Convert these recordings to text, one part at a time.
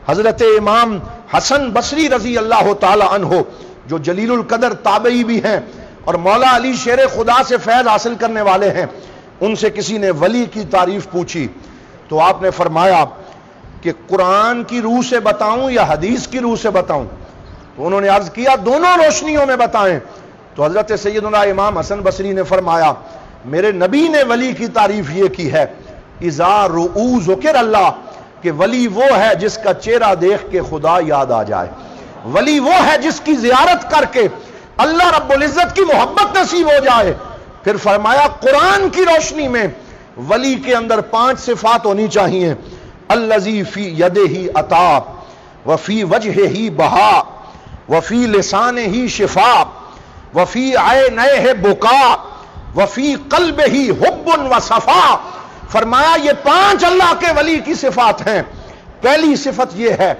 حضرت امام حسن بصری رضی اللہ تعالی عنہ جو جلیل القدر تابعی بھی ہیں اور مولا علی شیر خدا سے فیض حاصل کرنے والے ہیں، ان سے کسی نے ولی کی تعریف پوچھی تو آپ نے فرمایا کہ قرآن کی روح سے بتاؤں یا حدیث کی روح سے بتاؤں؟ تو انہوں نے عرض کیا دونوں روشنیوں میں بتائیں۔ تو حضرت سیدنا امام حسن بصری نے فرمایا میرے نبی نے ولی کی تعریف یہ کی ہے اذا رؤوا ذکر اللہ، کہ ولی وہ ہے جس کا چہرہ دیکھ کے خدا یاد آ جائے، ولی وہ ہے جس کی زیارت کر کے اللہ رب العزت کی محبت نصیب ہو جائے۔ پھر فرمایا قرآن کی روشنی میں ولی کے اندر 5 صفات ہونی چاہیے، الذی فی یدہ عطا وفی وجہہ بہا وفی لسانہ شفا وفی عینہ بکا وفی قلبہ حب و صفا۔ فرمایا یہ 5 اللہ کے ولی کی صفات ہیں۔ پہلی صفت یہ ہے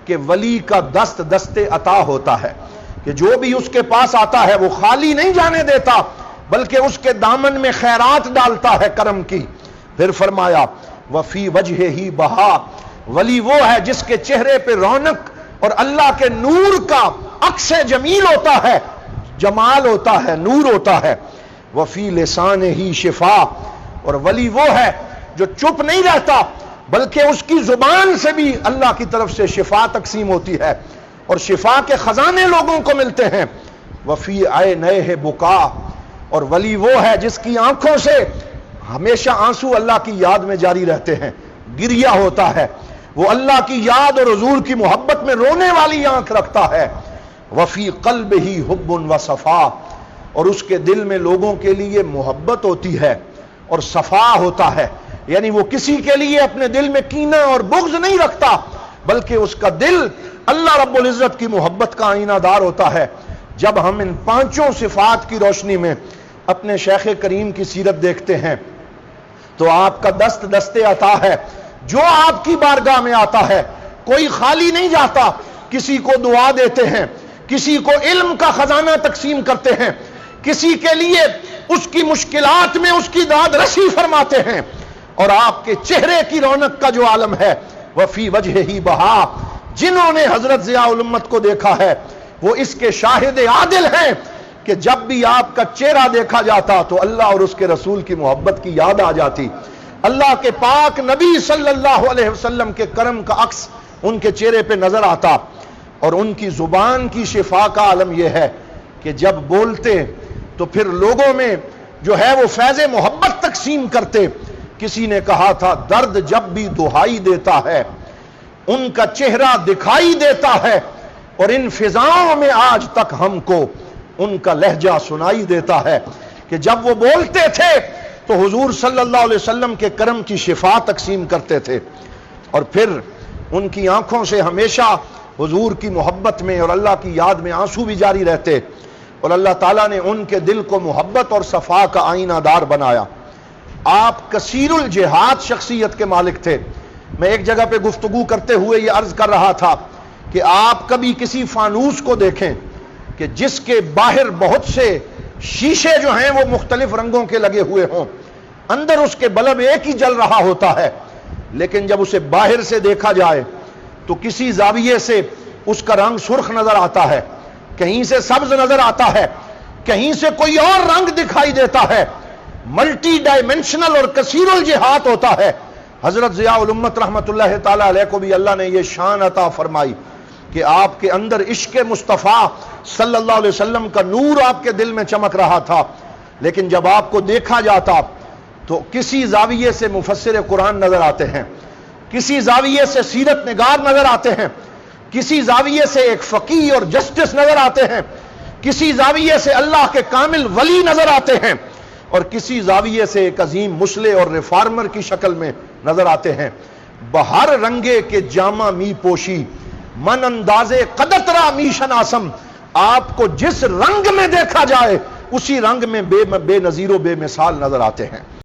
کہ ولی کا دست دست عطا ہوتا ہے، کہ جو بھی اس کے پاس آتا ہے وہ خالی نہیں جانے دیتا بلکہ اس کے دامن میں خیرات ڈالتا ہے کرم کی۔ پھر فرمایا وفی وجہہ بہا، ولی وہ ہے جس کے چہرے پہ رونق اور اللہ کے نور کا عکس جمیل ہوتا ہے، جمال ہوتا ہے، نور ہوتا ہے۔ وفی لسانہ شفا، اور ولی وہ ہے جو چپ نہیں رہتا بلکہ اس کی زبان سے بھی اللہ کی طرف سے شفا تقسیم ہوتی ہے اور شفا کے خزانے لوگوں کو ملتے ہیں۔ وفی عینہ بکا، اور ولی وہ ہے جس کی آنکھوں سے ہمیشہ آنسو اللہ کی یاد میں جاری رہتے ہیں، گریہ ہوتا ہے، وہ اللہ کی یاد اور حضور کی محبت میں رونے والی آنکھ رکھتا ہے۔ وفی قلبہ حب و صفا، اور اس کے دل میں لوگوں کے لیے محبت ہوتی ہے اور صفا ہوتا ہے، یعنی وہ کسی کے لیے اپنے دل میں کینہ اور بغض نہیں رکھتا بلکہ اس کا دل اللہ رب العزت کی محبت کا آئینہ دار ہوتا ہے۔ جب ہم ان 5 صفات کی روشنی میں اپنے شیخ کریم کی سیرت دیکھتے ہیں تو آپ کا دست دست عطا ہے، جو آپ کی بارگاہ میں آتا ہے کوئی خالی نہیں جاتا، کسی کو دعا دیتے ہیں، کسی کو علم کا خزانہ تقسیم کرتے ہیں، کسی کے لیے اس کی مشکلات میں اس کی داد رسی فرماتے ہیں، اور آپ کے چہرے کی رونق کا جو عالم ہے وفی وجہہ بہا، جنہوں نے حضرت ضیاء الامت کو دیکھا ہے وہ اس کے شاہد عادل ہیں کہ جب بھی آپ کا چہرہ دیکھا جاتا تو اللہ اور اس کے رسول کی محبت کی یاد آ جاتی، اللہ کے پاک نبی صلی اللہ علیہ وسلم کے کرم کا عکس ان کے چہرے پہ نظر آتا، اور ان کی زبان کی شفا کا عالم یہ ہے کہ جب بولتے تو پھر لوگوں میں جو ہے وہ فیض محبت تقسیم کرتے۔ کسی نے کہا تھا درد جب بھی دہائی دیتا ہے ان کا چہرہ دکھائی دیتا ہے، اور ان فضاؤں میں آج تک ہم کو ان کا لہجہ سنائی دیتا ہے، کہ جب وہ بولتے تھے تو حضور صلی اللہ علیہ وسلم کے کرم کی شفا تقسیم کرتے تھے، اور پھر ان کی آنکھوں سے ہمیشہ حضور کی محبت میں اور اللہ کی یاد میں آنسو بھی جاری رہتے، اور اللہ تعالیٰ نے ان کے دل کو محبت اور صفا کا آئینہ دار بنایا۔ آپ کثیر الجہاد شخصیت کے مالک تھے۔ میں ایک جگہ پہ گفتگو کرتے ہوئے یہ عرض کر رہا تھا کہ آپ کبھی کسی فانوس کو دیکھیں کہ جس کے باہر بہت سے شیشے جو ہیں وہ مختلف رنگوں کے لگے ہوئے ہوں، اندر اس کے بلب ایک ہی جل رہا ہوتا ہے، لیکن جب اسے باہر سے دیکھا جائے تو کسی زاویے سے اس کا رنگ سرخ نظر آتا ہے، کہیں سے سبز نظر آتا ہے، کہیں سے کوئی اور رنگ دکھائی دیتا ہے، ملٹی ڈائمنشنل اور کثیر الجہات ہوتا ہے۔ حضرت ضیاء الامت رحمت اللہ تعالی علیہ کو بھی اللہ نے یہ شان عطا فرمائی کہ آپ کے اندر عشق مصطفیٰ صلی اللہ علیہ وسلم کا نور آپ کے دل میں چمک رہا تھا، لیکن جب آپ کو دیکھا جاتا تو کسی زاویے سے مفسر قرآن نظر آتے ہیں، کسی زاویے سے سیرت نگار نظر آتے ہیں، کسی زاویے سے ایک فقیہ اور جسٹس نظر آتے ہیں، کسی زاویے سے اللہ کے کامل ولی نظر آتے ہیں، اور کسی زاویے سے ایک عظیم مصلح اور ریفارمر کی شکل میں نظر آتے ہیں۔ بہر رنگے کے جامہ می پوشی من اندازے قدترا می شناسم، آپ کو جس رنگ میں دیکھا جائے اسی رنگ میں بے نظیر و بے مثال نظر آتے ہیں۔